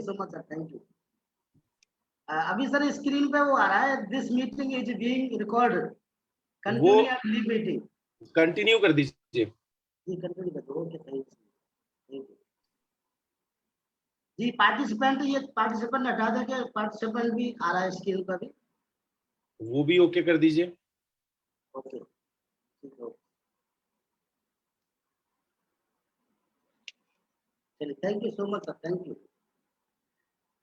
So much sir, thank you. अभी sir screen पे वो आ रहा है, this meeting is being recorded, continue and leave meeting. Continue कर दीजिए जी, कंटिन्यू कर दो। ओके, थैंक यू जी। पार्टिसिपेंट, ये पार्टिसिपेंट हटा देंगे, पार्टिसिपेंट भी आ रहा है स्क्रीन पर भी, वो भी ओके कर दीजिए। ओके ठीक है, चलिए, thank you so much sir, thank you.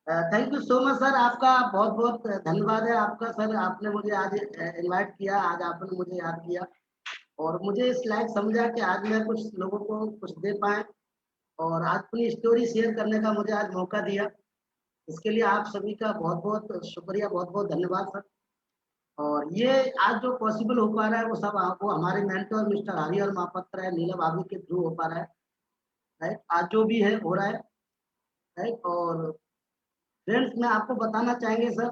Thank you so much sir, आपका बहुत बहुत धन्यवाद है आपका सर, आपने मुझे आज इनवाइट किया, आज आपने मुझे याद किया और मुझे इस लायक समझा कि आज मैं कुछ लोगों को कुछ दे पाए और आज अपनी स्टोरी शेयर करने का मुझे आज मौका दिया। इसके लिए आप सभी का बहुत बहुत शुक्रिया, बहुत बहुत धन्यवाद सर। और ये आज जो पॉसिबल हो पा रहा है वो सब आपको हमारे मेंटर मिस्टर हरि और महापात्र है, नीला भाभी के थ्रू हो पा रहा है, राइट। आज जो भी है हो रहा है, राइट। और फ्रेंड्स, मैं आपको बताना चाहेंगे सर,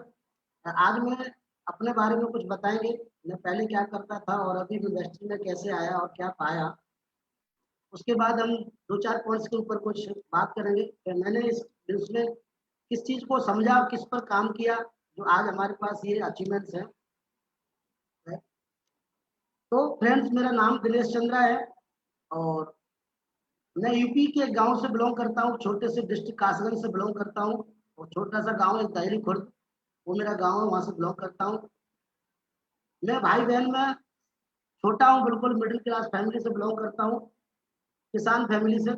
आज मैं अपने बारे में कुछ बताएंगे, मैं पहले क्या करता था और अभी इंडस्ट्री में कैसे आया और क्या पाया। उसके बाद हम दो चार पॉइंट्स के ऊपर कुछ बात करेंगे कि मैंने इस बिजनेस में किस चीज़ को समझा और किस पर काम किया जो आज हमारे पास ये अचीवमेंट्स हैं। तो फ्रेंड्स, मेरा नाम दिनेश चंद्रा है और मैं यूपी के गांव से बिलोंग करता हूँ, छोटे से डिस्ट्रिक्ट कासगंज से बिलोंग करता हूँ और छोटा सा गांव है दहली खुर्द, वो मेरा गांव है, वहां से बिलोंग करता हूँ। मैं भाई बहन में छोटा हूँ, बिल्कुल मिडिल क्लास फैमिली से बिलोंग करता हूँ, किसान फैमिली से।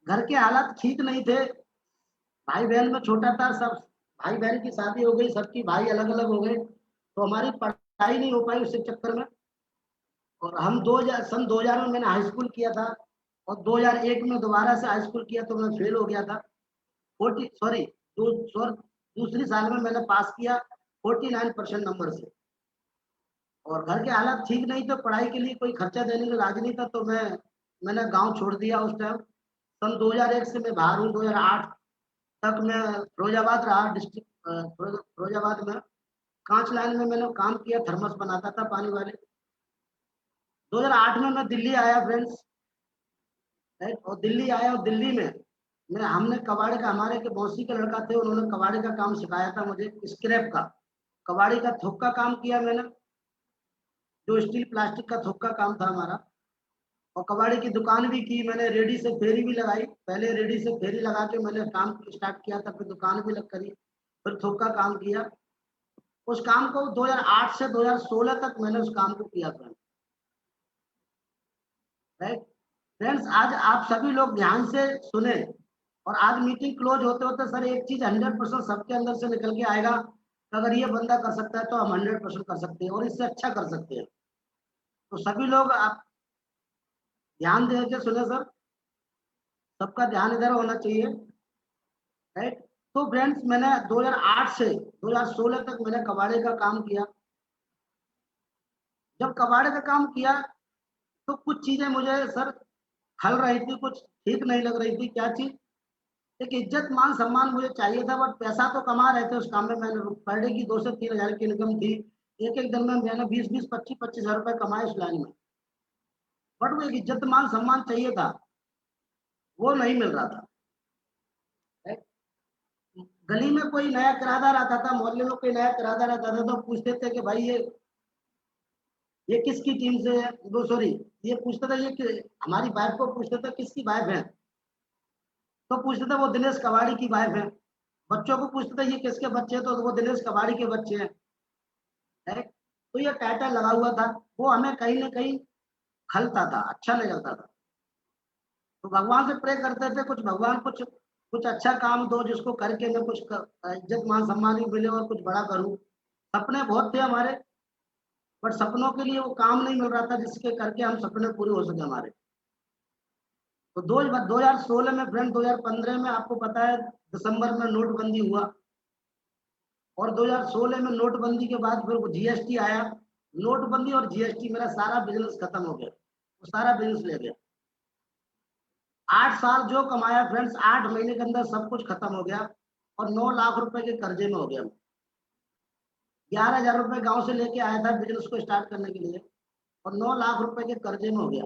घर के हालात ठीक नहीं थे, भाई बहन में छोटा था, सब भाई बहन की शादी हो गई, सबकी भाई अलग अलग हो गए, तो हमारी पढ़ाई नहीं हो पाई उसके चक्कर में। और हम 2000 सन 2000 में मैंने हाई स्कूल किया था और 2001 में दोबारा से हाई स्कूल किया तो मैं फेल हो गया था। 40 सॉरी दूसरी साल में मैंने पास किया 49% नंबर से। और घर के हालात ठीक नहीं तो पढ़ाई के लिए कोई खर्चा देने को राजी नहीं था, तो मैंने गांव छोड़ दिया उस टाइम। सन 2001 से मैं बाहर हूँ, 2008 तक मैं फिरोजाबाद रहा, डिस्ट्रिक्ट फिरोजाबाद में कांच लाइन में मैंने काम किया, थर्मस बनाता था पानी वाले। 2008 में मैं दिल्ली आया फ्रेंड्स, और दिल्ली आया और दिल्ली में हमने कबाड़ी का, हमारे के मौसी के लड़का थे, उन्होंने कबाड़ी का काम सिखाया था मुझे, स्क्रैप का, कबाड़ी का थोक का काम किया मैंने, जो स्टील प्लास्टिक का थोक का काम था हमारा। और कबाड़ी की दुकान भी की मैंने, रेडी से फेरी भी लगाई, पहले रेडी से फेरी लगा के मैंने काम स्टार्ट किया था, फिर दुकान भी लग करी, फिर थोक का काम किया। उस काम को 2008 से 2016 तक मैंने उस काम को किया था, राइट। फ्रेंड्स, आज आप सभी लोग ध्यान से सुने और आज मीटिंग क्लोज होते होते सर एक चीज 100% सबके अंदर से निकल के आएगा, अगर ये बंदा कर सकता है तो हम 100% कर सकते हैं और इससे अच्छा कर सकते हैं। तो सभी लोग आप ध्यान दे के सुने सर, सबका ध्यान इधर होना चाहिए, राइट। तो फ्रेंड्स, मैंने 2008 से 2016 तक मैंने कबाड़े का काम किया। जब कबाड़े का काम किया तो कुछ चीजें मुझे सर खल रही थी, कुछ ठीक नहीं लग रही थी। क्या चीज? एक इज्जत मान सम्मान मुझे चाहिए था, बट पैसा तो कमा रहे थे उस काम में, मैंने पर डे की 2 से 3 हज़ार की इनकम थी, एक एक दिन में मैंने 20-20, 25-25 हज़ार रुपए कमाए उस लाइन में। बट वो एक इज्जत मान सम्मान चाहिए था, वो नहीं मिल रहा था। गली में कोई नया किराएदार आता था, मोहल्ले में कोई नया किराएदार आता था तो पूछते थे कि भाई ये किसकी टीम से है, वो सॉरी ये पूछता था, ये हमारी वाइफ को पूछते थे किसकी वाइफ है, तो पूछते थे वो दिनेश कबाड़ी की वाइफ है। बच्चों को पूछते थे ये किसके बच्चे हैं, तो वो दिनेश कबाड़ी के बच्चे हैं, है? तो ये टाइटल लगा हुआ था, वो हमें कहीं ना कहीं खलता था, अच्छा नहीं लगता था। तो भगवान से प्रे करते थे कुछ भगवान कुछ कुछ अच्छा काम दो जिसको करके मैं कुछ इज्जत मान सम्मान भी मिले और कुछ बड़ा करूं। सपने बहुत थे हमारे, बट सपनों के लिए वो काम नहीं मिल रहा था जिसके करके हम सपने पूरे हो सके हमारे। तो 2016 में फ्रेंड, 2015 में आपको पता है दिसंबर में नोटबंदी हुआ और 2016 में नोटबंदी के बाद फिर वो जीएसटी आया। नोटबंदी और जीएसटी मेरा सारा बिजनेस खत्म हो गया, वो सारा बिजनेस ले गया। 8 साल जो कमाया फ्रेंड्स, 8 महीने के अंदर सब कुछ खत्म हो गया और 9 लाख रुपए के कर्जे में हो गया। 11,000 रुपए गांव से लेके आया था बिजनेस को स्टार्ट करने के लिए और 9 लाख रुपए के कर्जे में हो गया।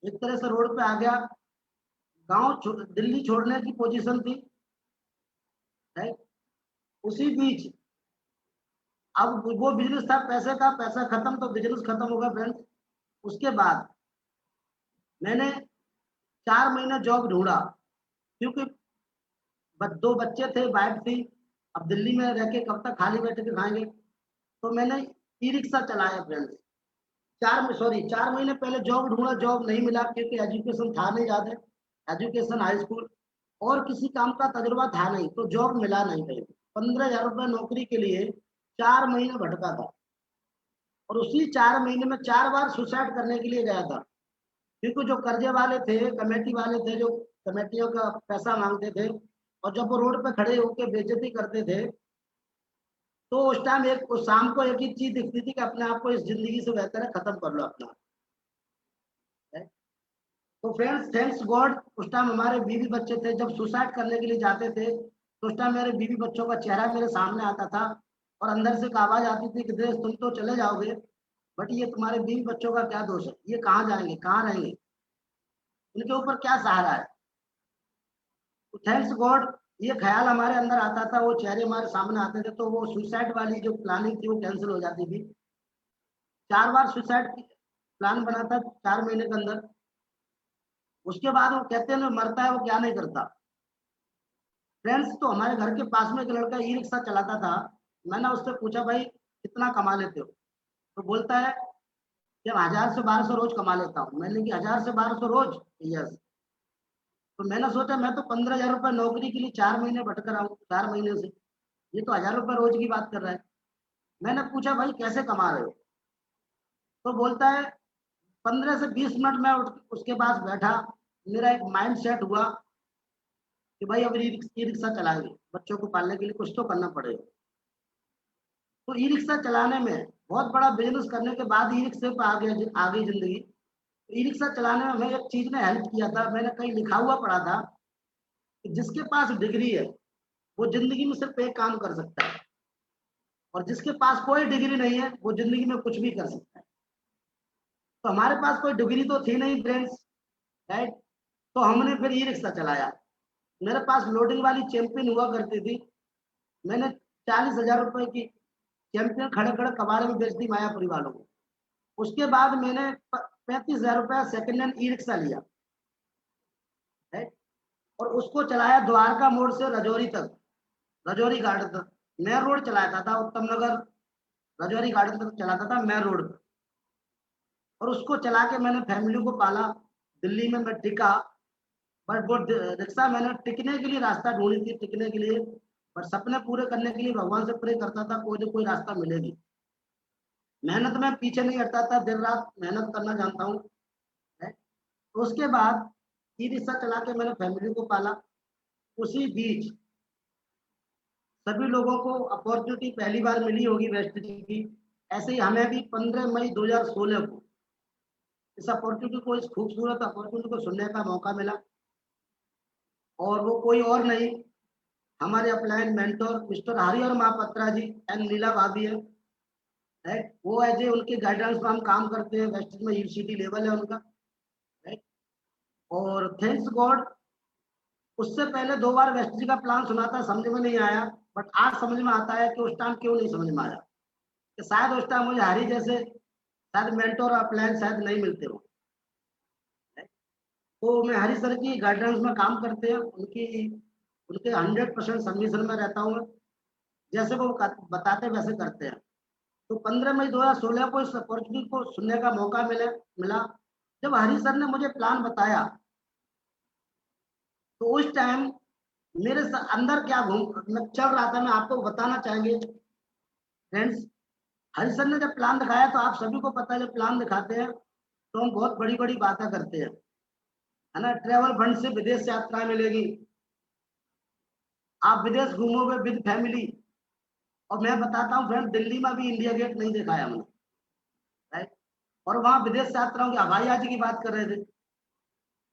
एक तरह से रोड पे आ गया, दिल्ली छोड़ने की पोजीशन थी, राइट। उसी बीच अब वो बिजनेस था पैसे का, पैसा खत्म तो बिजनेस खत्म हो गया फ्रेंड्स। उसके बाद मैंने 4 महीने जॉब ढूंढा, क्योंकि दो बच्चे थे, वाइफ थी। अब दिल्ली में रह के कब तक खाली बैठे के खाएंगे, तो मैंने ई रिक्शा चलाया फ्रेंड्स। 4 महीने पहले जॉब ढूंढा, जॉब नहीं मिला, क्योंकि एजुकेशन था नहीं ज़्यादा, एजुकेशन हाई स्कूल, और किसी काम का तजुर्बा था नहीं, तो जॉब मिला नहीं कहीं। 15,000 रुपये नौकरी के लिए 4 महीने भटका था, और उसी 4 महीने में 4 बार सुसाइड करने के लिए गया था। क्योंकि जो कर्जे वाले थे, कमेटी वाले थे, जो कमेटियों का पैसा मांगते थे, और जब वो रोड पे खड़े होकर बेइज्जती करते थे, तो उस टाइम उस शाम को एक ही चीज दिखती थी कि अपने आप को इस जिंदगी से बेहतर है खत्म कर लो अपना। तो फ्रेंड्स, थैंक्स गॉड, उस टाइम हमारे बीवी बच्चे थे, जब सुसाइड करने के लिए जाते थे तो उस टाइम मेरे बीवी बच्चों का चेहरा मेरे सामने आता था, और अंदर से एक आवाज आती थी कि देश तुम तो चले जाओगे, बट ये तुम्हारे बीवी बच्चों का क्या दोष है, ये कहाँ जाएंगे, कहाँ रहेंगे, इनके ऊपर क्या सहारा है। तो थैंक्स गॉड ये ख्याल हमारे अंदर आता था, वो चेहरे हमारे सामने आते थे, तो वो सुसाइड वाली जो प्लानिंग थी वो कैंसिल हो जाती थी। 4 बार सुसाइड प्लान बना था 4 महीने के अंदर। उसके बाद वो कहते हैं ना, मरता है वो क्या नहीं करता। फ्रेंड्स, तो हमारे घर के पास में एक लड़का ई रिक्शा चलाता था। मैंने उससे पूछा, भाई कितना कमा लेते हो, तो बोलता है कि 1,000 से 1,200 रोज कमा लेता हूँ। मैंने कि 1,000 से 1,200 रोज? यस। तो मैंने सोचा, मैं तो 15,000 रुपये नौकरी के लिए 4 महीने भटक रहा हूँ, 4 महीने से, ये तो 1,000 रुपये रोज की बात कर रहा है। मैंने पूछा, भाई कैसे कमा रहे हो, तो बोलता है 15 से 20 मिनट में उसके पास बैठा, मेरा एक माइंड सेट हुआ कि भाई अब ई रिक्शा चलाएंगे, बच्चों को पालने के लिए कुछ तो करना पड़ेगा। तो ई रिक्शा चलाने में, बहुत बड़ा बिजनेस करने के बाद ई रिक्शे पर आ गई जिंदगी। ई रिक्शा चलाने में हमें एक चीज ने हेल्प किया था, मैंने कहीं लिखा हुआ पढ़ा था कि जिसके पास डिग्री है वो जिंदगी में सिर्फ एक काम कर सकता है, और जिसके पास कोई डिग्री नहीं है वो जिंदगी में कुछ भी कर सकता है। तो हमारे पास कोई डिग्री तो थी नहीं फ्रेंड्स, राइट। तो हमने फिर ई रिक्शा चलाया। मेरे पास लोडिंग वाली चैंपियन हुआ करती थी, मैंने 40,000 रुपए की चैंपियन खड़े खड़े कबाड़े में बेच दी मायापुरी वालों को। उसके बाद मैंने 35,000 रुपया सेकेंड हैंड ई रिक्शा लिया है, और उसको चलाया द्वारका मोड़ से रजौरी तक, रजौरी गार्डन तक। मैं रोड चलाता था, उत्तम नगर रजौरी गार्डन तक चलाता था मैं रोड पर, और उसको चला के मैंने फैमिली को पाला। दिल्ली में मैं टिका, बट वो रिक्शा मैंने टिकने के लिए रास्ता ढूंढी थी, टिकने के लिए, बट सपने पूरे करने के लिए भगवान से प्रे करता था कोई ना कोई रास्ता मिलेगी। मेहनत में पीछे नहीं हटता था, दिन रात मेहनत करना जानता हूँ। तो उसके बाद ई रिक्शा चला के मैंने फैमिली को पाला। उसी बीच सभी लोगों को अपॉर्चुनिटी पहली बार मिली होगी वेस्ट की, ऐसे ही हमें भी 15 मई 2016 को इस अपॉर्चुनिटी को, इस खूबसूरत अपॉर्चुनिटी को सुनने का मौका मिला। और वो कोई और नहीं, हमारे upline mentor mister Harihar Mahapatra ji and Leela भाभी है। वो एज ए उनके गाइडेंस में हम काम करते हैं, वेस्ट में यूनिवर्सिटी लेवल है उनका, है। और थैंक्स गॉड, उससे पहले 2 बार वेस्ट जी का प्लान सुना था, समझ में नहीं आया, बट आज समझ में आता है कि उस टाइम क्यों नहीं समझ में आया, कि शायद उस टाइम मुझे हरी जैसे शायद मेंटोर अपलाइन शायद नहीं मिलते हो। तो मैं हरी सर की गाइडेंस में काम करते हैं, उनके 100% सबमिशन में रहता हूँ मैं, जैसे वो बताते वैसे करते हैं। तो 15 मई 2016 को इस अपॉर्चुनिटी को सुनने का मौका मिला। जब हरी सर ने मुझे प्लान बताया, तो उस टाइम मेरे अंदर क्या मैं चल रहा था, मैं आपको बताना चाहेंगे फ्रेंड्स। हरी सर ने जब प्लान दिखाया, तो आप सभी को पता है जब प्लान दिखाते हैं तो हम बहुत बड़ी बड़ी बातें करते हैं, है ना। ट्रेवल फंड से विदेश यात्रा मिलेगी, आप विदेश घूमोगे विद फैमिली। और मैं बताता हूँ फ्रेंड, दिल्ली में भी इंडिया गेट नहीं देखा है हमने, राइट। और वहां विदेश यात्राओं की हवाई जहाज की बात कर रहे थे।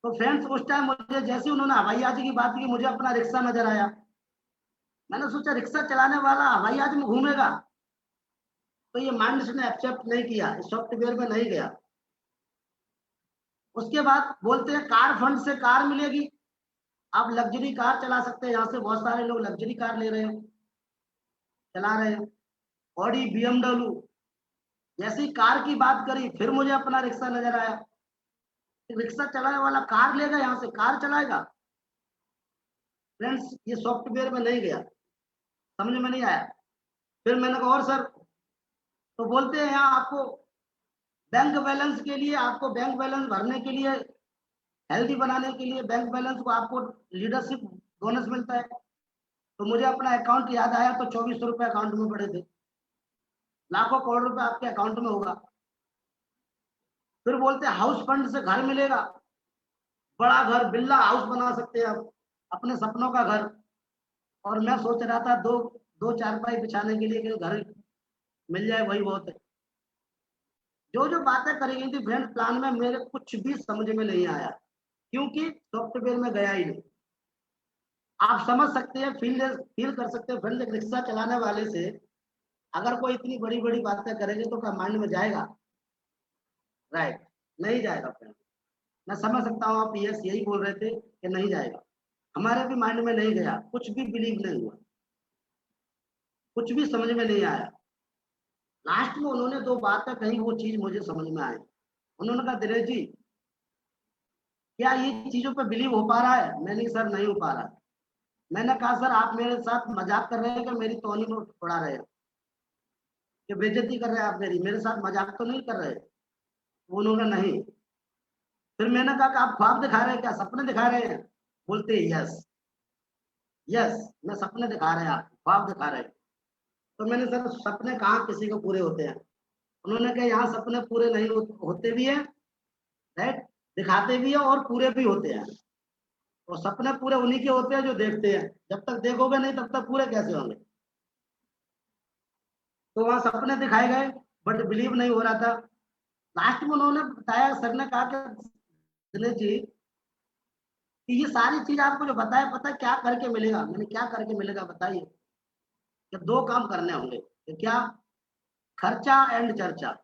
तो फ्रेंड्स, उस टाइम मुझे जैसे ही उन्होंने हवाई जहाज की बात की, मुझे अपना रिक्शा नजर आया। मैंने सोचा रिक्शा चलाने वाला हवाई जहाज में घूमेगा, तो ये माइंड ने एक्सेप्ट नहीं किया, सॉफ्टवेयर में नहीं गया। उसके बाद बोलते हैं कार फंड से कार मिलेगी, आप लग्जरी कार चला सकते हैं, यहाँ से बहुत सारे लोग लग्जरी कार ले रहे हैं, चला रहे हैं। ऑडी, BMW, जैसी कार की बात करी फिर मुझे अपना रिक्शा नजर आया। रिक्शा चलाने वाला कार लेगा, यहाँ से कार चलाएगा। फ्रेंड्स, ये सॉफ्टवेयर में नहीं गया, समझ में नहीं आया। फिर मैंने कहा और सर, तो बोलते हैं यहाँ आपको बैंक बैलेंस के लिए, आपको बैंक बैलेंस भरने के लिए, हेल्दी बनाने के लिए बैंक बैलेंस को आपको लीडरशिप बोनस मिलता है। तो मुझे अपना अकाउंट याद आया, तो 2400 रुपये अकाउंट में पड़े थे। लाखों करोड़ रुपए आपके अकाउंट में होगा। फिर बोलते हैं हाउस फंड से घर मिलेगा, बड़ा घर, बिल्ला हाउस बना सकते हैं आप, अपने सपनों का घर। और मैं सोच रहा था दो दो चारपाई बिछाने के लिए कि घर मिल जाए, वही बहुत है। जो जो बातें करी गई थी फ्रेंड प्लान में, मेरे कुछ भी समझ में नहीं आया, क्योंकि सॉफ्टवेयर में गया ही नहीं। आप समझ सकते हैं, फील कर सकते हैं फ्रेंड, रिक्शा चलाने वाले से अगर कोई इतनी बड़ी बड़ी बातें करेंगे तो क्या माइंड में जाएगा? राइट, नहीं जाएगा फ्रेंड। मैं समझ सकता हूँ आप यस यही बोल रहे थे कि नहीं जाएगा, हमारे भी माइंड में नहीं गया, कुछ भी बिलीव नहीं हुआ, कुछ भी समझ में नहीं आया। लास्ट में उन्होंने दो बातें कही, वो चीज मुझे समझ में आई। उन्होंने कहा दिनेश जी, क्या ये चीजों पे बिलीव हो पा रहा है? मैंने सर नहीं हो पा रहा। मैंने कहा सर आप मेरे साथ मजाक कर रहे हैं कि मेरी तौहीन उड़ा रहे हैं, कि बेइज्जती कर रहे हैं आप मेरे साथ मजाक तो नहीं कर रहे? उन्होंने नहीं। फिर मैंने कहा कि आप ख्वाब दिखा रहे हैं क्या, सपने दिखा रहे हैं? बोलते यस यस, मैं सपने दिखा रहे हैं, आप ख्वाब दिखा रहे हैं। तो मैंने सर सपने कहाँ किसी को पूरे होते हैं? उन्होंने कहा यहाँ सपने पूरे नहीं होते भी है, राइट, दिखाते भी है और पूरे भी होते हैं। और सपने पूरे उन्हीं के होते हैं जो देखते हैं, जब तक देखोगे नहीं तब तक पूरे कैसे होंगे? तो वहां सपने दिखाए गए बट बिलीव नहीं हो रहा था। लास्ट में उन्होंने बताया, सर ने कहा कि दिनेश जी, कि ये सारी चीज आपको जो बताया, पता है क्या करके मिलेगा? मैंने क्या करके मिलेगा बताइए? कि दो काम करने होंगे। कि क्या? खर्चा एंड चर्चा।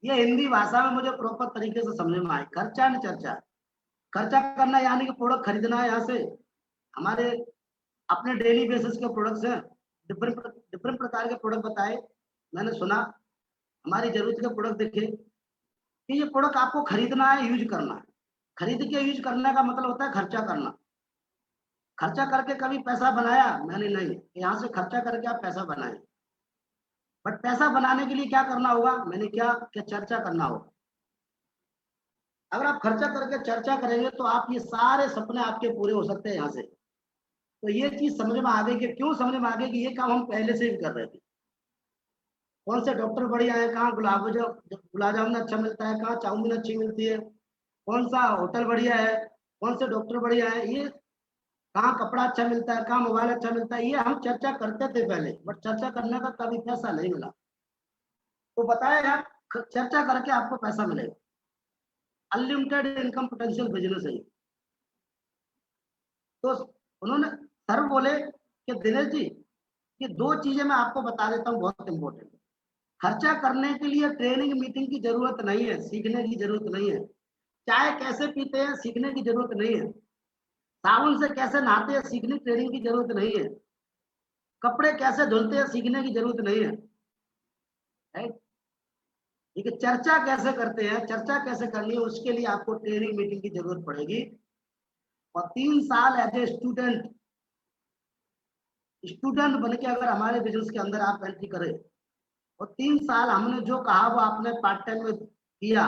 ये हिंदी भाषा में मुझे प्रॉपर तरीके से समझ में आए, खर्चा एंड चर्चा। खर्चा करना यानी कि प्रोडक्ट खरीदना है, यहाँ से हमारे अपने डेली बेसिस के प्रोडक्ट्स हैं, डिफरेंट डिफरेंट प्रकार के प्रोडक्ट बताए, मैंने सुना, हमारी जरूरत के प्रोडक्ट देखे कि ये प्रोडक्ट आपको खरीदना है, यूज करना है। खरीद के यूज करने का मतलब होता है खर्चा करना। खर्चा करके कभी पैसा बनाया मैंने? नहीं। यहाँ से खर्चा करके आप पैसा बनाए, बट पैसा बनाने के लिए क्या करना होगा? मैंने क्या चर्चा करना होगा। अगर आप खर्चा करके चर्चा करेंगे तो आप ये सारे सपने आपके पूरे हो सकते हैं यहाँ से। तो ये चीज समझ में आ गई कि क्यों समझ में आ गई कि ये काम हम पहले से भी कर रहे थे। कौन से डॉक्टर बढ़िया है, कहाँ गुलाब जामुन अच्छा मिलता है, कहाँ चाउमीन अच्छी मिलती है, कौन सा होटल बढ़िया है, कौन से डॉक्टर बढ़िया है, ये कहाँ कपड़ा अच्छा मिलता है, कहाँ मोबाइल अच्छा मिलता है, ये हम चर्चा करते थे पहले, बट चर्चा करने का कभी पैसा नहीं मिला। तो बताया यार, चर्चा करके आपको पैसा मिलेगा, अनलिमिटेड इनकम पोटेंशियल बिजनेस है। तो उन्होंने सर बोले कि दिनेश जी, ये दो चीजें मैं आपको बता देता हूँ बहुत इंपॉर्टेंट। खर्चा करने के लिए ट्रेनिंग मीटिंग की जरूरत नहीं है, सीखने की जरूरत नहीं है। चाय कैसे पीते हैं सीखने की जरूरत नहीं है। साबुन से कैसे नहाते हैं सीखने ट्रेनिंग की जरूरत नहीं है। कपड़े कैसे धुलते हैं सीखने की जरूरत नहीं है, राइट। ठीक है, चर्चा कैसे करते हैं, चर्चा कैसे करनी है, उसके लिए आपको ट्रेनिंग मीटिंग की जरूरत पड़ेगी। और 3 साल एज ए स्टूडेंट बन के अगर हमारे बिजनेस के अंदर आप एंट्री करें, और 3 साल हमने जो कहा वो आपने पार्ट टाइम में किया,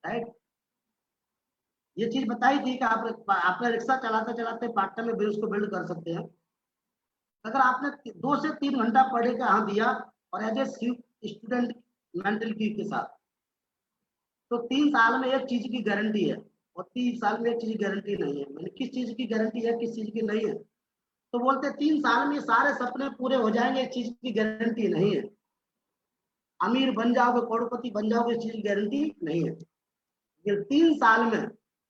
राइट। ये चीज बताई थी कि आप आपने रिक्शा चलाते चलाते पार्ट टाइम में बिजनेस को बिल्ड कर सकते हैं। अगर आपने 2 से 3 घंटा पढ़े का हाँ दिया, और एज ए स्टूडेंट मेंटलिटी के साथ, तो 3 साल में एक चीज की गारंटी है, और 3 साल में एक चीज की गारंटी नहीं है। मैंने किस चीज की गारंटी है, किस चीज की नहीं है? तो बोलते 3 साल में सारे सपने पूरे हो जाएंगे, इस चीज की गारंटी नहीं है। अमीर बन जाओगे, करोड़पति बन जाओगे, इस चीज की गारंटी नहीं है। ये 3 साल में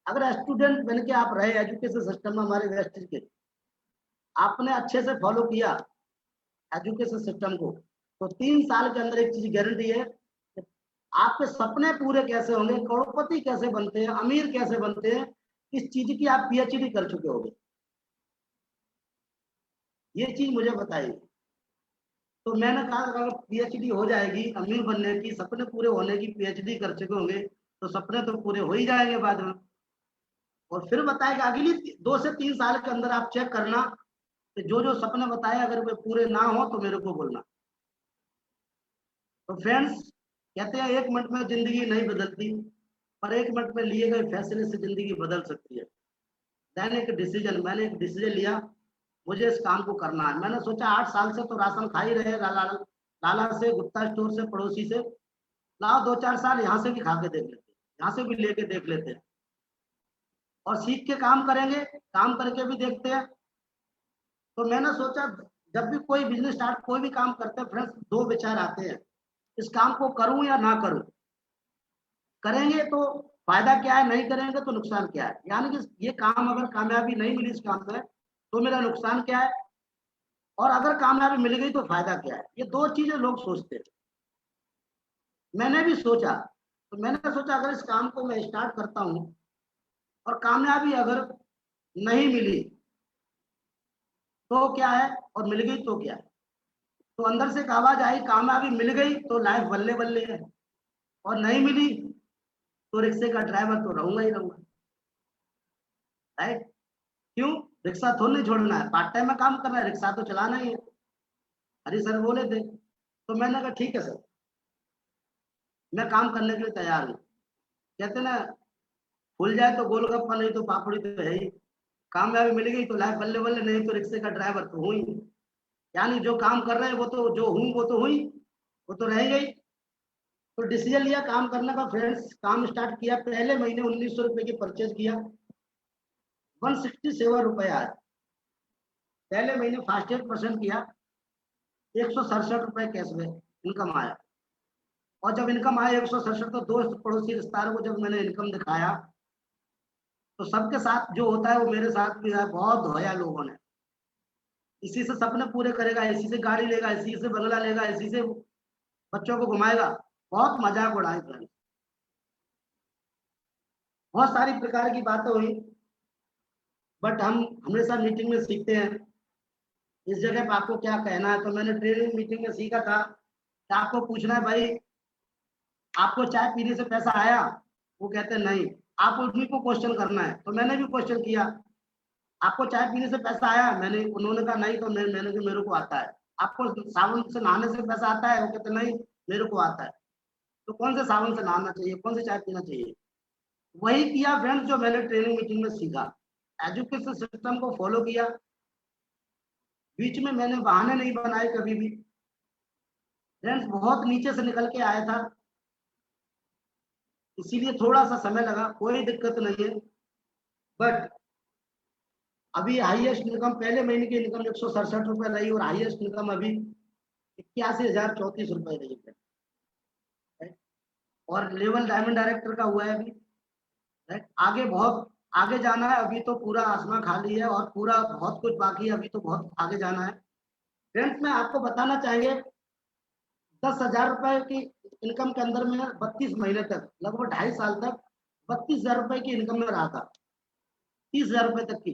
अगर स्टूडेंट बन के आप रहे एजुकेशन सिस्टम में हमारे वेस्ट के, आपने अच्छे से फॉलो किया एजुकेशन सिस्टम को, तो 3 साल के अंदर एक चीज गारंटी है कि आपके सपने पूरे कैसे होंगे, करोड़पति कैसे बनते हैं, अमीर कैसे बनते हैं, इस चीज की आप पीएचडी कर चुके होगे, ये चीज मुझे बताइए। तो मैंने कहा अगर पीएचडी हो जाएगी, अमीर बनने की, सपने पूरे होने की, पीएचडी कर चुके होंगे तो सपने तो पूरे हो ही जाएंगे बाद में। और फिर बताएगा अगली 2 से 3 साल के अंदर आप चेक करना कि जो जो सपने बताए अगर वे पूरे ना हो तो मेरे को बोलना। तो फ्रेंड्स, कहते हैं 1 मिनट में जिंदगी नहीं बदलती, पर 1 मिनट में लिए गए फैसले से जिंदगी बदल सकती है। मैंने एक डिसीजन लिया, मुझे इस काम को करना है। मैंने सोचा 8 साल से तो राशन खा ही रहे, लाला से, गुप्ता स्टोर से, पड़ोसी से, लाओ 2-4 साल यहाँ से भी खा के देख लेते हैं, यहाँ से भी लेके देख लेते हैं और सीख के काम करेंगे, काम करके भी देखते हैं। तो मैंने सोचा जब भी कोई बिजनेस स्टार्ट, कोई भी काम करते हैं फ्रेंड्स, 2 विचार आते हैं, इस काम को करूं या ना करूं। करेंगे तो फायदा क्या है, नहीं करेंगे तो नुकसान क्या है। यानी कि ये काम अगर कामयाबी नहीं मिली इस काम में तो मेरा नुकसान क्या है, और अगर कामयाबी मिल गई तो फायदा क्या है। ये 2 चीजें लोग सोचते हैं। मैंने भी सोचा, तो मैंने सोचा अगर इस काम को मैं स्टार्ट करता हूं और कामयाबी अगर नहीं मिली तो क्या है, और मिल गई तो क्या है। तो अंदर से एक आवाज आई, कामयाबी मिल गई तो लाइफ बल्ले बल्ले है, और नहीं मिली तो रिक्शे का ड्राइवर तो रहूंगा ही रहूंगा। राइट? क्यों? रिक्शा थोड़ी नहीं छोड़ना है, पार्ट टाइम में काम करना है, रिक्शा तो चलाना ही है। हरी सर बोले थे, तो मैंने कहा ठीक है सर, मैं काम करने के लिए तैयार हूँ। कहते ना, खुल जाए तो गोलगप्पा, नहीं तो पापड़ी तो है ही। कामयाबी मिल गई तो लाइफ बल्ले बल्ले, नहीं तो रिक्शे का ड्राइवर तो हूँ ही। यानी जो काम कर रहे हैं वो तो, जो हूँ वो तो हुई, वो तो रह गई। तो डिसीजन लिया काम करने का फ्रेंड्स, काम स्टार्ट किया। पहले महीने 1900 रुपए की परचेज किया, 167 रुपए आए। पहले महीने फास्टेस्ट परसेंट किया, 167 रुपए कैश में इनकम आया। और जब इनकम आया 167, तो दोस्त पड़ोसी रिश्तेदारों को जब मैंने इनकम दिखाया तो सबके साथ जो होता है वो मेरे साथ भी है। बहुत धोया लोगों ने, इसी से सपने पूरे करेगा, इसी से गाड़ी लेगा, इसी से बंगला लेगा, इसी से बच्चों को घुमाएगा। बहुत मजाक उड़ाए फ्रेंड्स, बहुत सारी प्रकार की बातें हुई। बट हम हमेशा मीटिंग में सीखते हैं, इस जगह पे आपको क्या कहना है। तो मैंने ट्रेनिंग मीटिंग में सीखा था कि आपको पूछना है, भाई आपको चाय पीने से पैसा आया? वो कहते हैं नहीं। आप उन्हीं को क्वेश्चन करना है। तो मैंने भी क्वेश्चन किया, आपको चाय पीने से पैसा आया? उन्होंने कहा नहीं। तो मैंने कहा मेरे को आता है। आपको साबुन से नहाने से पैसा आता है? वो कहते नहीं, मेरे को आता है। तो कौन से साबुन से नहाना चाहिए, कौन से चाय पीना चाहिए? वही किया फ्रेंड्स जो मैंने ट्रेनिंग मीटिंग में सीखा, एजुकेशन सिस्टम को फॉलो किया। बीच में मैंने बहाने नहीं बनाए कभी भी। फ्रेंड्स, बहुत नीचे से निकल के आया था, इसीलिए थोड़ा सा समय लगा, कोई दिक्कत नहीं है। बट अभी हाईएस्ट इनकम, पहले महीने की इनकम 167 रुपए रही, और हाईएस्ट इनकम अभी 81,034 रुपए रही है। और लेवल डायमंड डायरेक्टर का हुआ है अभी। आगे बहुत आगे जाना है, अभी तो पूरा आसमां खाली है और पूरा बहुत कुछ बाकी है, अभी तो बहुत आगे जाना है। फ्रेंड्स, मैं आपको बताना चाहिए, 10,000 रुपए की इनकम के अंदर में 32 महीने तक, लगभग 2.5 साल तक 32,000 रुपए की इनकम में रहा था। 30,000 रुपए तक की।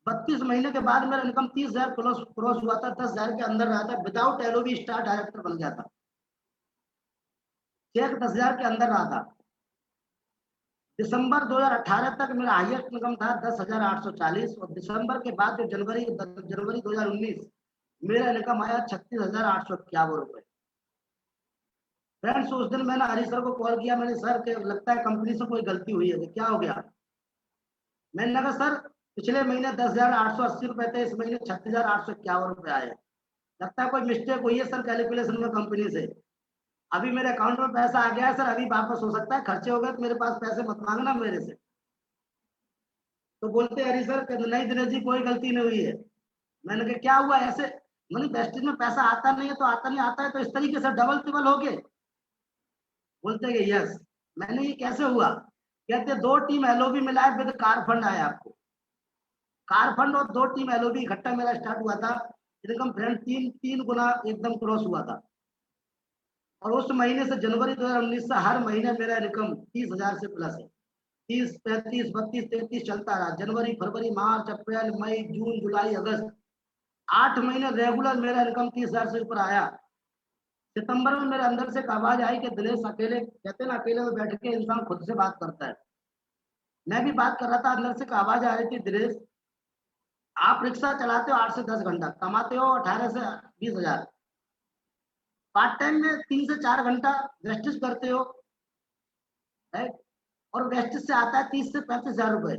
32 महीने के बाद मेरा इनकम 30,000 क्रॉस हुआ था, 10,000 के अंदर रहा था। विदाउट एलओबी स्टार डायरेक्टर बन गया था। चेक 10,000 के अंदर रहा था। दिसंबर 2018 तक मेरा हाईएस्ट इनकम था 10,840, और दिसंबर के बाद जो जनवरी 2019 मेरा इनकम आया 36,851 रुपए। फ्रेंड्स, उस दिन मैंने हरी सर को कॉल किया, मैंने सर के लगता है कंपनी से कोई गलती हुई है, क्या हो गया? मैंने कहा सर पिछले महीने 10,880 रुपए थे, इस महीने 36,851 रुपए आए, लगता है कोई मिस्टेक हुई है सर कैलकुलेशन में कंपनी से। अभी मेरे अकाउंट में पैसा आ गया है सर, अभी वापस हो सकता है, खर्चे हो गए तो मेरे पास पैसे मत मांगना मेरे से। तो बोलते हरी सर नहीं दिनेश जी, कोई गलती नहीं हुई है। मैंने कहा क्या हुआ ऐसे? मैंने वेस्टेज में पैसा आता नहीं है तो आता नहीं, आता है तो इस तरीके से डबल ट्रिपल हो गए। बोलते कि यस। मैंने ये कैसे हुआ? कहते 2 टीम एलओबी मिलाए विद कार फंड आया आपको। कार फंड और 2 टीम एलओबी इकट्ठा मेरा स्टार्ट हुआ था। इनकम फ्रेंड तीन गुना एकदम क्रॉस हुआ था। और उस महीने से जनवरी 2019 से हर महीने मेरा इनकम 30,000 से प्लस है। 30, 35, 32, 33 चलता रहा। जनवरी, फरवरी, मार्च, अप्रैल, मई, जून, जुलाई, अगस्त, 8 महीने रेगुलर मेरा इनकम 30,000 से ऊपर आया। सितंबर में मेरे अंदर से एक आवाज आई कि दिनेश, अकेले, कहते ना अकेले में बैठ के इंसान खुद से बात करता है। मैं भी बात कर रहा था, अंदर से एक आवाज आ रही थी, दिनेश आप रिक्शा चलाते हो 8 से 10 घंटा, कमाते हो 18 से 20,000, पार्ट टाइम में 3 से 4 घंटा वेस्टेज करते हो, राइट, और वेस्टेज से आता है 30 से 35,000 रुपए।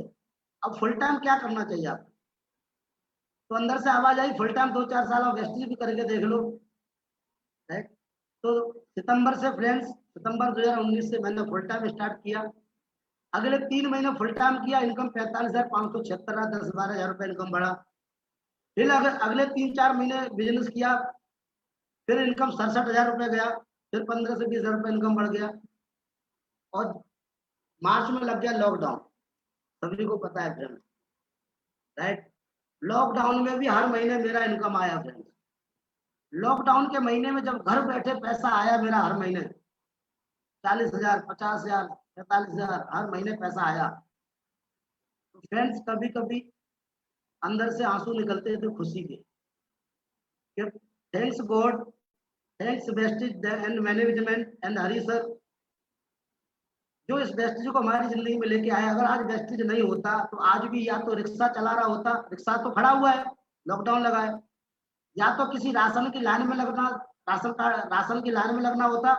अब फुल टाइम क्या करना चाहिए आप? तो अंदर से आवाज आई, फुल टाइम 2-4 साल आप वेस्टेज भी करके देख लो, राइट। तो सितंबर से फ्रेंड्स, सितंबर 2019 से मैंने फुल टाइम स्टार्ट किया। अगले 3 महीने फुल टाइम किया, इनकम 45,576 रहा, 10-12 हजार रुपए इनकम बढ़ा। फिर अगले 3-4 महीने बिजनेस किया, फिर इनकम 67,000 रुपए गया, फिर 15 से 20,000 रुपए इनकम बढ़ गया। और मार्च में लग गया लॉकडाउन, सभी को पता है फ्रेंड्स, राइट। लॉकडाउन में भी हर महीने मेरा इनकम आया फ्रेंड्स। लॉकडाउन के महीने में जब घर बैठे पैसा आया मेरा हर महीने 40,000, 50,000, 45,000 हर महीने पैसा आया, तो फ्रेंड्स कभी कभी अंदर से आंसू निकलते थे खुशी के। Thanks God, thanks wastage and management and Hari sir, जो इस वेस्टेज को हमारी जिंदगी में लेके आया। अगर आज वेस्टेज नहीं होता तो आज भी या तो रिक्शा चला रहा होता, रिक्शा तो खड़ा हुआ है, लॉकडाउन लगा है, या तो किसी राशन की लाइन में लगना, राशन की लाइन में लगना होता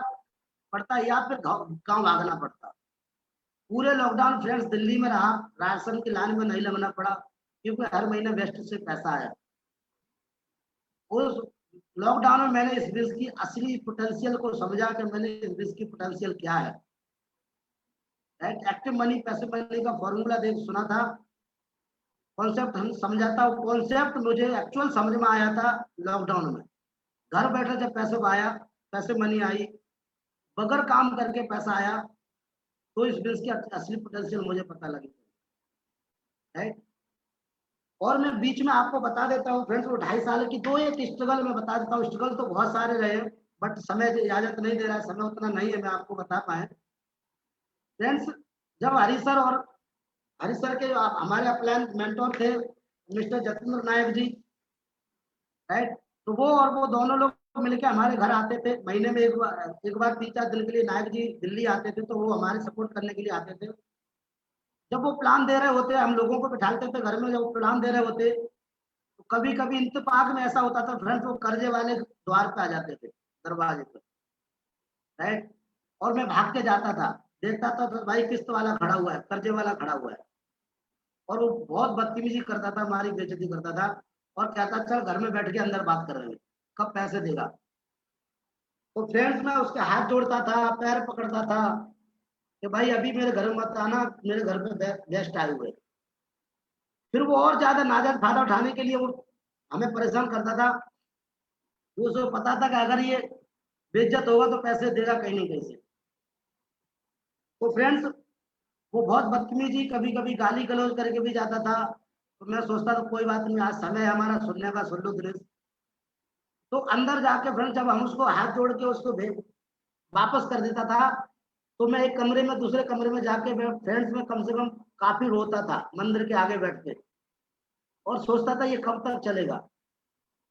पड़ता, या फिर गांव भागना पड़ता। पूरे लॉकडाउन फ्रेंड्स दिल्ली में रहा, राशन की लाइन में नहीं लगना पड़ा, क्योंकि हर महीने वेस्टेज से पैसा आया। उस लॉकडाउन में मैंने इस बिजनेस की असली पोटेंशियल को समझा कि मैंने इस बिजनेस की पोटेंशियल क्या है। एक्टिव मनी, पैसिव मनी का फॉर्मूला देख सुना था, कॉन्सेप्ट हम समझा था, कॉन्सेप्ट मुझे एक्चुअल समझ में आया था लॉकडाउन में। घर बैठे जब पैसे आया, पैसे मनी आई, बगैर काम करके पैसा आया, तो इस बिजनेस की असली पोटेंशियल मुझे पता लगी, राइट। और मैं बीच में आपको बता देता हूँ फ्रेंड्स, वो 2.5 साल की दो एक स्ट्रगल मैं बता देता हूँ। स्ट्रगल तो बहुत सारे रहे, बट समय इजाजत नहीं दे रहा है, समय उतना नहीं है मैं आपको बता पाए। फ्रेंड्स, जब हरी सर के हमारे अपलाइन मेंटोर थे मिस्टर जतेंद्र नायक जी, राइट, तो वो दोनों लोग मिलके हमारे घर आते थे महीने में एक बार 3-4 दिन के लिए। नायक जी दिल्ली आते थे तो वो हमारे सपोर्ट करने के लिए आते थे। जब वो प्लान दे रहे होते, हम लोगों को बिठाते थे घर में, जब वो प्लान दे रहे होते, तो कभी कभी इंतफाक में ऐसा होता था फ्रेंड्स, वो कर्जे वाले द्वार पे आ जाते थे, दरवाजे पे, राइट। और मैं भाग के जाता था, देखता था तो भाई किस्त वाला खड़ा हुआ है, कर्जे वाला खड़ा हुआ है, और वो बहुत बदतमीजी करता था, हमारी बेइज्जती करता था, और कहता चल घर में बैठ के अंदर बात कर रहे हैं, कब पैसे देगा। तो फ्रेंड्स मैं उसके हाथ जोड़ता था, पैर पकड़ता था कि भाई अभी मेरे घर में मत आना, मेरे घर पे गेस्ट आए हुए। फिर वो और ज्यादा नाजायज फायदा उठाने के लिए वो हमें परेशान करता था। तो उसको पता था कि अगर ये बेइज्जत होगा तो पैसे देगा कहीं नहीं कहीं से। तो फ्रेंड्स वो बहुत बदतमीजी, कभी कभी गाली गलौज करके भी जाता था। तो मैं सोचता था कोई बात नहीं, आज समय है हमारा सुनने का, सुन लो दिनेश। तो अंदर जाके फ्रेंड्स जब हम उसको हाथ जोड़ के उसको वापस कर देता था, तो मैं एक कमरे में दूसरे कमरे में जाके फ्रेंड्स में कम से कम काफी रोता था मंदिर के आगे बैठ के, और सोचता था ये कब तक चलेगा।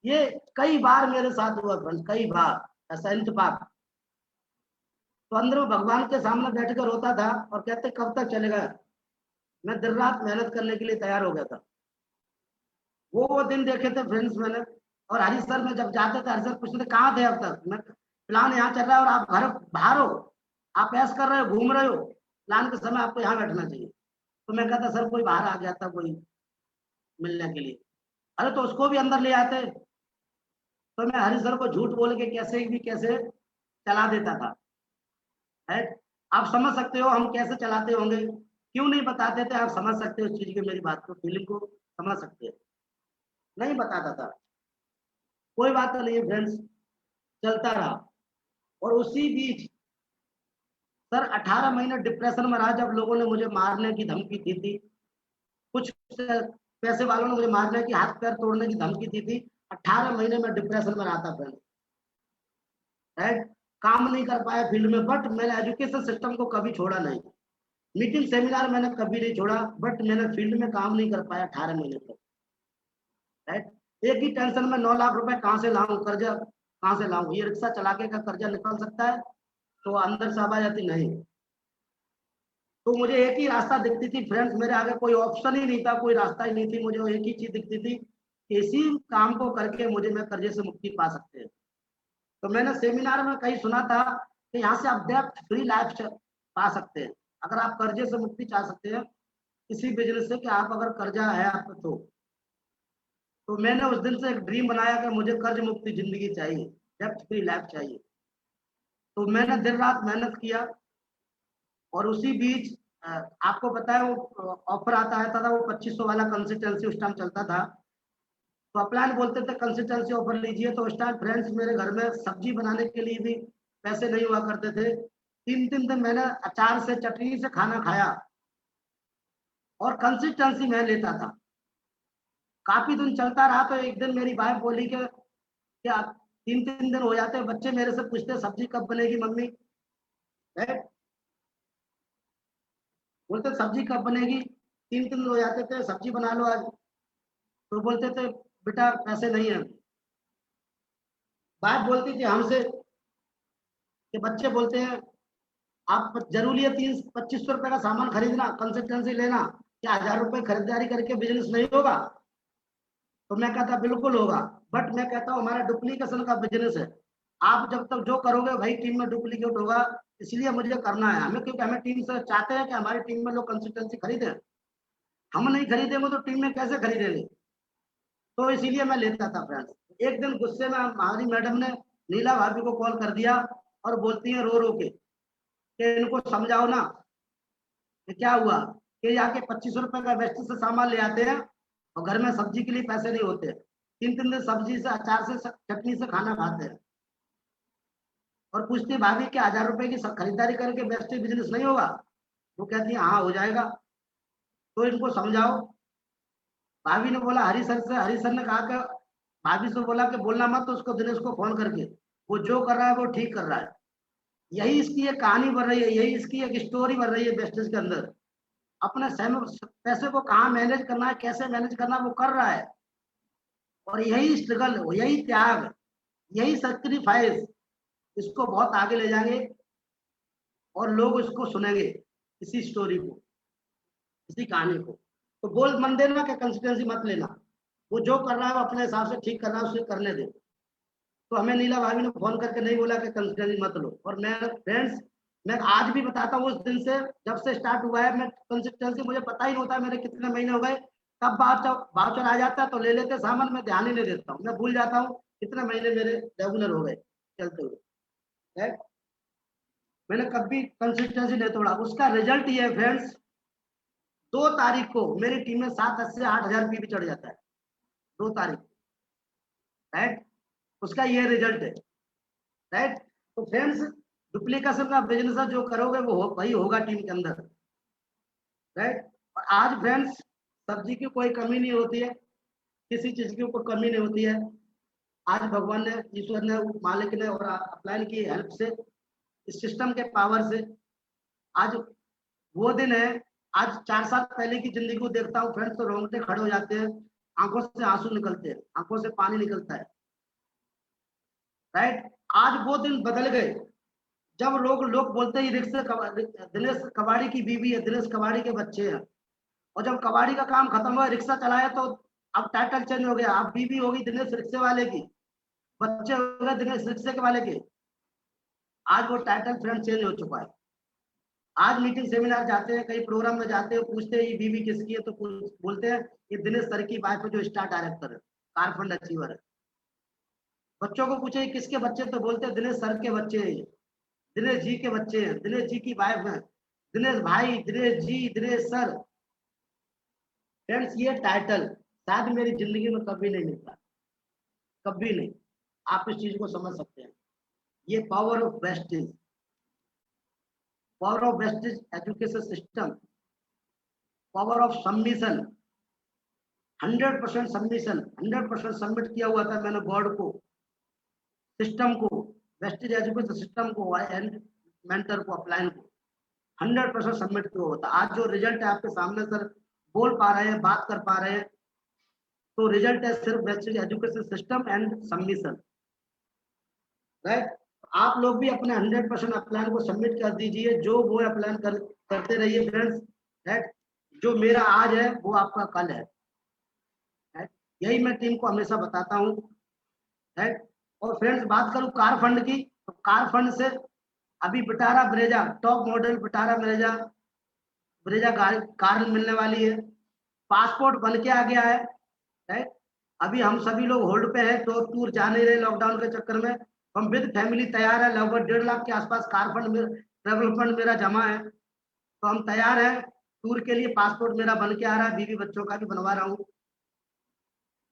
ये कई बार मेरे साथ हुआ फ्रेंड्स, कई बार ऐसा इंतफाक। तो अंदर में भगवान के सामने बैठ कर रोता था और कहते कब तक चलेगा। मैं दिन रात मेहनत करने के लिए तैयार हो गया था। वो दिन देखे थे फ्रेंड्स मैंने। और हरी सर में जब जाते थे, हरी सर पूछते थे कहाँ थे अब तक। मैं प्लान यहाँ चल रहा है और आप घर बाहर हो, आप ऐसा कर रहे हो, घूम रहे हो, प्लान के समय आपको यहाँ बैठना चाहिए। तो मैं कहता सर कोई बाहर आ गया था कोई मिलने के लिए। अरे तो उसको भी अंदर ले आते। तो मैं हरी सर को झूठ बोल के कैसे चला देता था, है। आप समझ सकते हो हम कैसे चलाते होंगे, क्यों नहीं बताते थे। आप समझ सकते हो उस चीज की, मेरी बात को, फीलिंग को समझ सकते हो। नहीं बताता था, कोई बात नहीं है फ्रेंड्स, चलता रहा। और उसी बीच सर 18 महीने डिप्रेशन में रहा। जब लोगों ने मुझे मारने की धमकी दी थी, कुछ पैसे वालों ने मुझे मारने की, हाथ पैर तोड़ने की धमकी दी थी, 18 महीने में डिप्रेशन में रहा था फ्रेंड्स, राइट। काम नहीं कर पाया फील्ड में, बट मैंने एजुकेशन सिस्टम को कभी छोड़ा नहीं, मीटिंग सेमिनार मैंने कभी नहीं छोड़ा, बट मैंने फील्ड में काम नहीं कर पाया 18 महीने तक, राइट। एक ही टेंशन में 9 लाख रुपए कहाँ से लाऊं, कर्जा कहाँ से लाऊं, ये रिक्शा चला के का कर्जा निकल सकता है? तो अंदर से आवाज आती नहीं। तो मुझे एक ही रास्ता दिखती थी फ्रेंड्स, मेरे आगे कोई ऑप्शन ही नहीं था, कोई रास्ता ही नहीं थी, मुझे एक ही चीज दिखती थी, इसी काम को करके मुझे मैं कर्जे से मुक्ति पा सकते हैं। तो मैंने सेमिनार में कहीं सुना था कि यहाँ से आप डेब्ट फ्री लाइफ पा सकते हैं, अगर आप कर्जे से मुक्ति चाह सकते हैं किसी बिजनेस से, कि आप अगर कर्जा है आप तो मैंने उस दिन से एक ड्रीम बनाया कि मुझे कर्ज मुक्ति जिंदगी चाहिए, डेब्ट फ्री लाइफ चाहिए। तो मैंने दिन रात मेहनत किया, और उसी बीच आपको पता है वो ऑफर आता है था, वो 2500 वाला कंसिस्टेंसी उस टाइम चलता था, तो अपलाइन बोलते थे कंसिस्टेंसी ऑफर लीजिए। तो उस टाइम फ्रेंड्स मेरे घर में सब्जी बनाने के लिए भी पैसे नहीं हुआ करते थे, 3 दिन मैंने अचार से चटनी से खाना खाया, और कंसिस्टेंसी मैं लेता था। काफी दिन चलता रहा, तो एक दिन मेरी वाइफ बोली कि क्या 3 दिन हो जाते, बच्चे मेरे से पूछते सब्जी कब बनेगी मम्मी, बोलते सब्जी कब बनेगी, 3 दिन हो जाते थे, सब्जी बना लो आज। तो बोलते थे बेटा पैसे नहीं है। बात बोलती थी हमसे कि बच्चे बोलते हैं आप जरूरी है 2500 रुपए का सामान खरीदना, कंसिस्टेंसी लेना, क्या 1000 रुपए खरीदारी करके बिजनेस नहीं होगा? तो मैं कहता बिल्कुल होगा, बट मैं कहता हूँ हमारा डुप्लीकेशन का बिजनेस है, आप जब तक जो करोगे भाई टीम में डुप्लीकेट होगा, इसलिए मुझे करना है हमें, क्योंकि हमें टीम से चाहते हैं कि हमारी टीम में लोग कंसिस्टेंसी खरीदें, हम नहीं खरीदेंगे तो टीम में कैसे खरीदेंगे? तो इसीलिए मैं लेता था फ्रेंड्स। एक दिन गुस्से में हमारी मैडम ने नीला भाभी को कॉल कर दिया, और बोलती है रो रो के कि इनको समझाओ ना कि क्या हुआ, कि आके 2500 रुपए का वेस्ट से सामान ले आते हैं और घर में सब्जी के लिए पैसे नहीं होते, 3 दिन सब्जी से अचार से चटनी से खाना खाते हैं, और पूछती भाभी कि 1000 रुपए की खरीदारी करके बेस्ट बिजनेस नहीं होगा? वो कहती है हाँ हो जाएगा, तो इनको समझाओ। भाभी ने बोला हरी सर से, हरी सर ने कहा कि भाभी से बोला कि बोलना मत तो उसको, दिनेश को फोन करके, वो जो कर रहा है वो ठीक कर रहा है। यही इसकी एक कहानी बन रही है, यही इसकी एक स्टोरी बन रही है बेस्टेज के अंदर। अपने पैसे को कहाँ मैनेज करना है, कैसे मैनेज करना है, वो कर रहा है, और यही स्ट्रगल, यही त्याग, यही सेक्रीफाइस इसको बहुत आगे ले जाएंगे, और लोग इसको सुनेंगे, इसी स्टोरी को, इसी कहानी को। तो बोल मन देना कि कंसिस्टेंसी मत लेना, वो जो कर रहा है वो अपने हिसाब से ठीक कर रहा है, उसे करने दे। तो हमें नीला भाभी ने फोन करके नहीं बोला कि कंसिस्टेंसी मत लो, और मैं फ्रेंड्स मैं आज भी बताता हूँ, उस दिन से जब से स्टार्ट हुआ है मैं कंसिस्टेंसी, मुझे पता ही नहीं होता मेरे कितने महीने हो गए, तब बाउचर आ जाता है तो ले लेते सामान, मैं ध्यान ही नहीं देता हूँ, मैं भूल जाता हूँ कितने महीने मेरे रेगुलर हो गए चलते हुए, राइट। मैंने कभी कंसिस्टेंसी नहीं तोड़ा, उसका रिजल्ट ये है फ्रेंड्स, 2 तारीख को मेरी टीम में 7 से 8 हजार पीवी चढ़ जाता है, 2 तारीख, राइट। उसका ये रिजल्ट है, राइट। तो फ्रेंड्स डुप्लीकेशन का बिजनेस जो करोगे वो वही होगा टीम के अंदर, राइट। और आज फ्रेंड्स सब्जी की कोई कमी नहीं होती है, किसी चीज की कोई कमी नहीं होती है। आज भगवान ने, ईश्वर ने, मालिक ने और अपलाइन की हेल्प से, इस सिस्टम के पावर से आज वो दिन है। आज 4 साल पहले की जिंदगी को देखता हूँ फ्रेंड्स तो रोंगटे खड़े हो जाते हैं, आंखों से आंसू निकलते हैं, आंखों से पानी निकलता है, राइट। आज वो दिन बदल गए, जब लोग लोग बोलते हैं दिनेश कबाड़ी की बीवी है, दिनेश कबाड़ी के बच्चे हैं, और जब कबाड़ी का काम खत्म हुआ रिक्शा चलाया तो अब टाइटल चेंज हो गया, अब बीवी होगी दिनेश रिक्शे वाले की, बच्चे हो गए दिनेश रिक्शे के वाले के। आज वो टाइटल फ्रेंड चेंज हो चुका है। आज मीटिंग सेमिनार जाते हैं, कई प्रोग्राम में जाते हैं, पूछते हैं ये बीवी किसकी है, तो बोलते हैं ये दिनेश सर की वाइफ है जो स्टार डायरेक्टर है, कारफंड अचीवर है। बच्चों को पूछे किसके बच्चे, तो बोलते हैं दिनेश सर के बच्चे हैं, दिनेश जी के बच्चे हैं, दिनेश जी की वाइफ है, दिनेश भाई, दिनेश जी, दिनेश सर। फ्रेंड्स ये टाइटल शायद मेरी जिंदगी में कभी नहीं मिलता, कभी नहीं। आप इस चीज को समझ सकते हैं, ये power of wastage, power of wastage education system, power of submission, 100% submission, 100% submit किया हुआ था मैंने गॉड को, सिस्टम को, वेस्टेज एजुकेशन सिस्टम को एंड मेंटर को, अपलाइन को 100% सबमिट क्यों होता। आज जो रिजल्ट है आपके सामने सर, बोल पा रहे हैं, बात कर पा रहे हैं, तो रिजल्ट है सिर्फ wastage education system and submission, right. आप लोग भी अपने 100% अपलाइन को सबमिट कर दीजिए, जो वो अपलाइन करते रहिए फ्रेंड्स, राइट। जो मेरा आज है वो आपका कल है, राइट। यही मैं टीम को हमेशा बताता हूँ, राइट। और फ्रेंड्स बात करूँ कार फंड की, तो कार फंड से अभी Vitara Brezza, top model Vitara Brezza car मिलने वाली है। पासपोर्ट बन के आ गया है, राइट। अभी हम सभी लोग होल्ड पे हैं, तो टूर जा नहीं रहे लॉकडाउन के चक्कर में। हम विद फैमिली तैयार है, लगभग 1.5 लाख के आसपास कार फंड में ट्रेवल फंड मेरा जमा है, तो हम तैयार हैं टूर के लिए। पासपोर्ट मेरा बन के आ रहा है, बीवी बच्चों का भी बनवा रहा हूँ।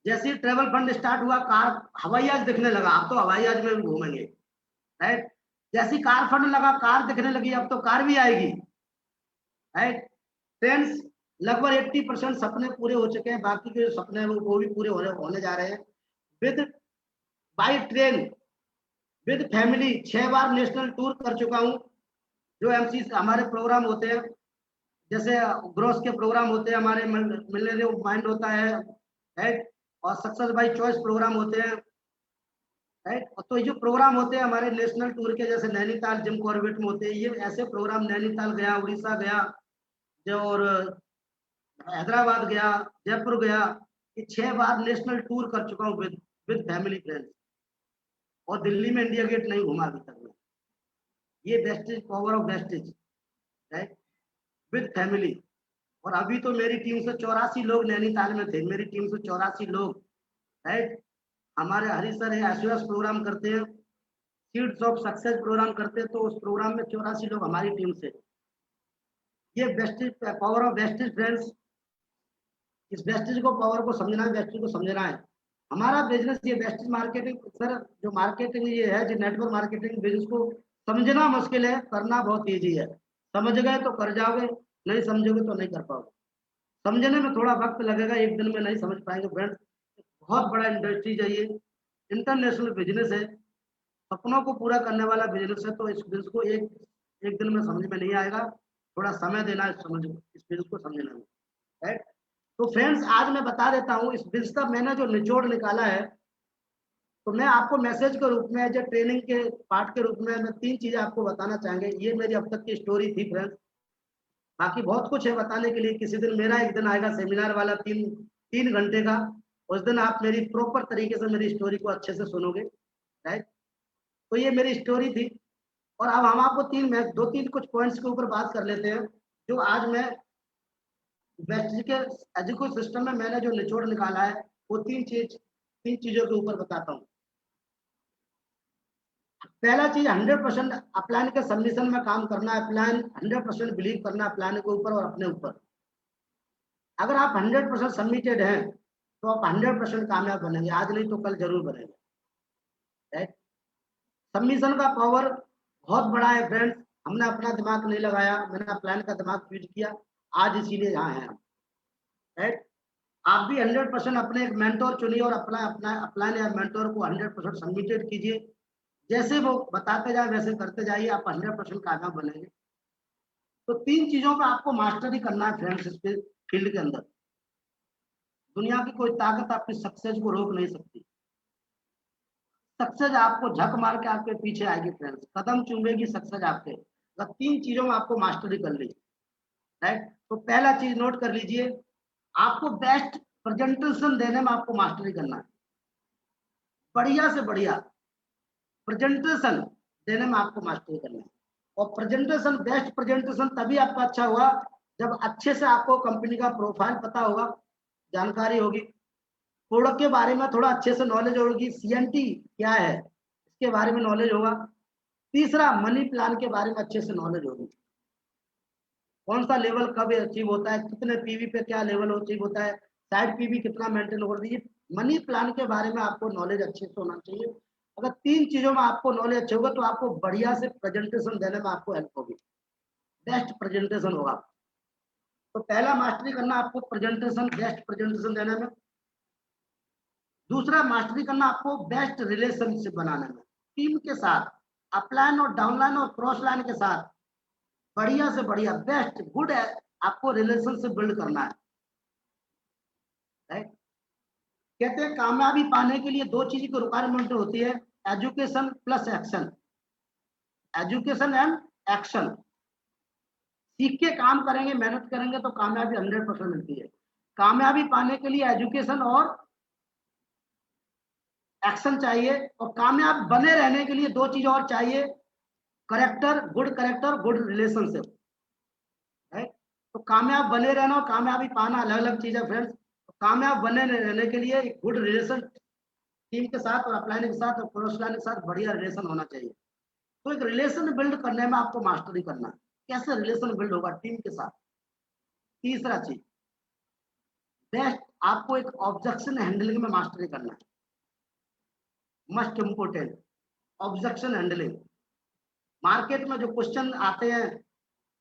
जैसे ही ट्रेवल फंड स्टार्ट हुआ, कार हवाई जहाज दिखने लगा, अब तो हवाई जहाज में भी घूमेंगे, राइट। जैसी कार फंड लगा, कार दिखने लगी, अब तो कार भी आएगी, राइट। फ्रेंड्स लगभग 80% सपने पूरे हो चुके हैं, बाकी के जो सपने हैं वो भी पूरे होने जा रहे हैं। With by train with family 6 bar national tour कर चुका हूँ। जो एमसी हमारे प्रोग्राम होते हैं, जैसे ग्रोस के प्रोग्राम होते हैं हमारे, मिलेनियम माइंड होता है, राइट, और सक्सेस बाई चॉइस प्रोग्राम होते हैं, राइट। तो ये जो प्रोग्राम होते हैं हमारे नेशनल टूर के, जैसे नैनीताल जिम कॉर्बेट में होते हैं, ये ऐसे प्रोग्राम नैनीताल गया, उड़ीसा गया, जो और हैदराबाद गया, जयपुर गया, ये 6 बार नेशनल टूर कर चुका हूँ विद फैमिली फ्रेंड्स। और दिल्ली में इंडिया गेट नहीं घुमा अभी तक मैं। ये wastage, power of wastage, right, with family. और अभी तो मेरी टीम से 84 लोग नैनीताल में थे, मेरी टीम से 84 लोग, राइट। हमारे हरी सर है, एसओएस प्रोग्राम करते हैं, सीड्स ऑफ सक्सेस प्रोग्राम करते हैं, तो उस प्रोग्राम में 84 लोग हमारी टीम से। ये wastage, power of wastage friends, इस वेस्टेज को, पावर को समझना है, वेस्टेज को समझना है। हमारा बिजनेस ये वेस्टेज मार्केटिंग सर, जो मार्केटिंग ये है, जो नेटवर्क मार्केटिंग बिजनेस को समझना मुश्किल है, करना बहुत ईजी है। समझ गए तो कर जाओगे, नहीं समझोगे तो नहीं कर पाओगे। समझने में थोड़ा वक्त लगेगा, एक दिन में नहीं समझ पाएंगे फ्रेंड्स। बहुत बड़ा इंडस्ट्री है ये, इंटरनेशनल बिजनेस है, सपनों को पूरा करने वाला बिजनेस है। तो इस बिजनेस को एक दिन में समझ में नहीं आएगा, थोड़ा समय देना है इस बिजनेस को समझने में, राइट। तो फ्रेंड्स आज मैं बता देता हूँ इस बिजनेस का मैंने जो निचोड़ निकाला है, तो मैं आपको मैसेज के रूप में, जो ट्रेनिंग के पार्ट के रूप में, मैं 3 चीजें आपको बताना चाहेंगे। ये मेरी अब तक की स्टोरी थी फ्रेंड्स, बाकी बहुत कुछ है बताने के लिए। किसी दिन मेरा एक दिन आएगा सेमिनार वाला, 3 घंटे का, उस दिन आप मेरी प्रॉपर तरीके से मेरी स्टोरी को अच्छे से सुनोगे, राइट। तो ये मेरी स्टोरी थी। और अब हम आपको 2-3 कुछ पॉइंट्स के ऊपर बात कर लेते हैं, जो आज मैं वेस्ट के एजुकेशन सिस्टम में मैंने जो निचोड़ निकाला है, वो 3 चीजों के ऊपर बताता हूँ। पहला चीज 100% अपलाइन के सबमिशन में काम करना है, अपलाइन 100% बिलीव करना है अपलाइन के ऊपर और अपने ऊपर। अगर आप 100% सबमिटेड हैं तो आप 100% कामयाब बनेंगे, आज नहीं तो कल जरूर बनेंगे, राइट। सबमिशन का पावर बहुत बड़ा है फ्रेंड्स, हमने अपना दिमाग नहीं लगाया, मैंने अपलाइन का दिमाग यूज किया, आज इसीलिए यहाँ हैं हम, राइट। आप भी 100% अपने एक मेंटोर चुनिए और अपना अपना अपलाइन या मेंटोर को 100% सबमिटेड कीजिए। जैसे वो बताते जाए वैसे करते जाइए, आप 100% कामयाब बनेंगे। तो 3 चीजों पे आपको मास्टरी करना है फ्रेंड्स इस फील्ड के अंदर। दुनिया की कोई ताकत आपकी सक्सेस को रोक नहीं सकती। सक्सेस आपको झक मार के आपके पीछे आएगी फ्रेंड्स, कदम चूमेगी सक्सेस आपके। अगर 3 चीजों में आपको मास्टरी कर ली, राइट। तो पहला चीज नोट कर लीजिए, आपको बेस्ट प्रेजेंटेशन देने में आपको मास्टरी करना है। बढ़िया से बढ़िया प्रेजेंटेशन देने में आपको मास्टरी करना है। और प्रेजेंटेशन, बेस्ट प्रेजेंटेशन तभी आपका अच्छा हुआ जब अच्छे से आपको कंपनी का प्रोफाइल पता होगा, जानकारी होगी, प्रोडक्ट के बारे में थोड़ा अच्छे से नॉलेज होगी, सीएनटी क्या है इसके बारे में नॉलेज होगा। तीसरा, मनी प्लान के बारे में अच्छे से नॉलेज होगी, कौन सा लेवल कब अचीव होता है, कितने पीवी पे क्या लेवल अचीव होता है, साइड पीवी कितना मेंटेन हो रही है। मनी प्लान के बारे में आपको नॉलेज अच्छे से होना चाहिए। अगर 3 चीजों में आपको नॉलेज अच्छे होगा तो आपको बढ़िया से प्रेजेंटेशन देने में आपको हेल्प होगी, बेस्ट प्रेजेंटेशन होगा। तो पहला मास्टरी करना आपको प्रेजेंटेशन, बेस्ट प्रेजेंटेशन देने में। दूसरा मास्टरी करना आपको बेस्ट रिलेशनशिप बनाने में, टीम के साथ, अपलाइन और डाउनलाइन और क्रॉस लाइन के साथ बढ़िया से बढ़िया बेस्ट गुड है, आपको रिलेशनशिप बिल्ड करना है, राइट। कहते हैं कामयाबी पाने के लिए दो चीज की रिक्वायरमेंट होती है, education plus action, education and action. सीख के काम करेंगे, मेहनत करेंगे तो कामयाबी 100% मिलती है। कामयाबी पाने के लिए एजुकेशन और एक्शन चाहिए, और कामयाब बने रहने के लिए दो चीज और चाहिए, करेक्टर, गुड रिलेशनशिप, राइट। तो कामयाब बने रहना और कामयाबी पाना अलग अलग चीज है फ्रेंड्स। तो कामयाब बने रहने के लिए एक गुड रिलेशन टीम के साथ और अपलाइन के साथ और क्रॉस के साथ बढ़िया रिलेशन होना चाहिए। तो एक रिलेशन बिल्ड करने में आपको मास्टरी करना है। कैसे रिलेशन बिल्ड होगा टीम के साथ? तीसरा चीज बेस्ट, आपको एक ऑब्जेक्शन हैंडलिंग में मास्टरी करना है, must important, objection handling. Market में जो क्वेश्चन आते हैं,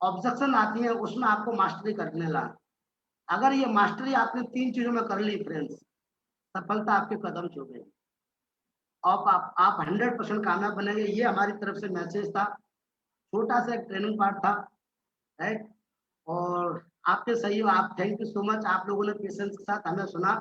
ऑब्जेक्शन आती है, उसमें आपको मास्टरी करने ला। अगर ये मास्टरी आपने 3 चीजों में कर ली फ्रेंड्स, सफलता आपके कदम छूटेगी, आप 100% कामयाब बनेंगे। ये हमारी तरफ से मैसेज था, छोटा सा एक ट्रेनिंग पार्ट था, राइट। और आपके सही हो, आप थैंक यू सो मच, आप लोगों ने पेशेंस के साथ हमें सुना।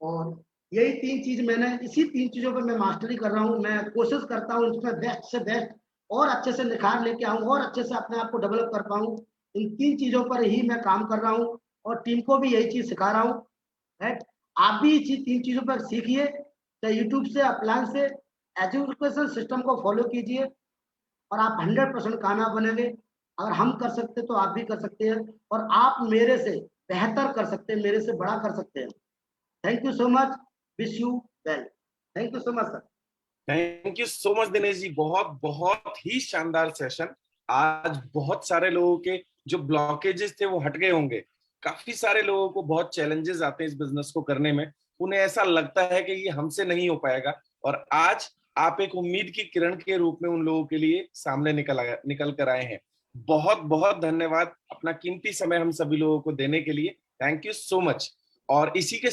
और यही 3 चीज मैंने, इसी 3 चीजों पे मैं मास्टरी कर रहा हूँ। मैं कोशिश करता हूँ इसमें बेस्ट से बेस्ट और अच्छे से निखार लेके आऊँ और अच्छे से अपने आप को डेवलप कर पाऊँ। इन 3 चीजों पर ही मैं काम कर रहा हूँ और टीम को भी यही चीज सिखा रहा हूँ, राइट। आप भी 3 चीजों पर सीखिए, चाहे यूट्यूब से, अपलाइन से, एजुकेशन सिस्टम को फॉलो कीजिए और आप 100% कामयाब बनेंगे। अगर हम कर सकते तो आप भी कर सकते हैं, और आप मेरे से बेहतर कर सकते हैं, मेरे से बड़ा कर सकते हैं। Thank you so much, wish you well. Thank you so much sir. Thank you so much Dinesh ji, बहुत बहुत ही शानदार सेशन। आज बहुत सारे लोगों के जो ब्लॉकेजेस थे वो हट गए होंगे। काफी सारे लोगों को बहुत चैलेंजेस आते हैं इस बिजनेस को करने में, उन्हें ऐसा लगता है कि ये हमसे नहीं हो पाएगा, और आज आप एक उम्मीद की किरण के रूप में उन लोगों के लिए सामने निकल कर आए हैं। बहुत बहुत धन्यवाद अपना कीमती समय हम सभी लोगों को देने के लिए। Thank you so much. और इसी के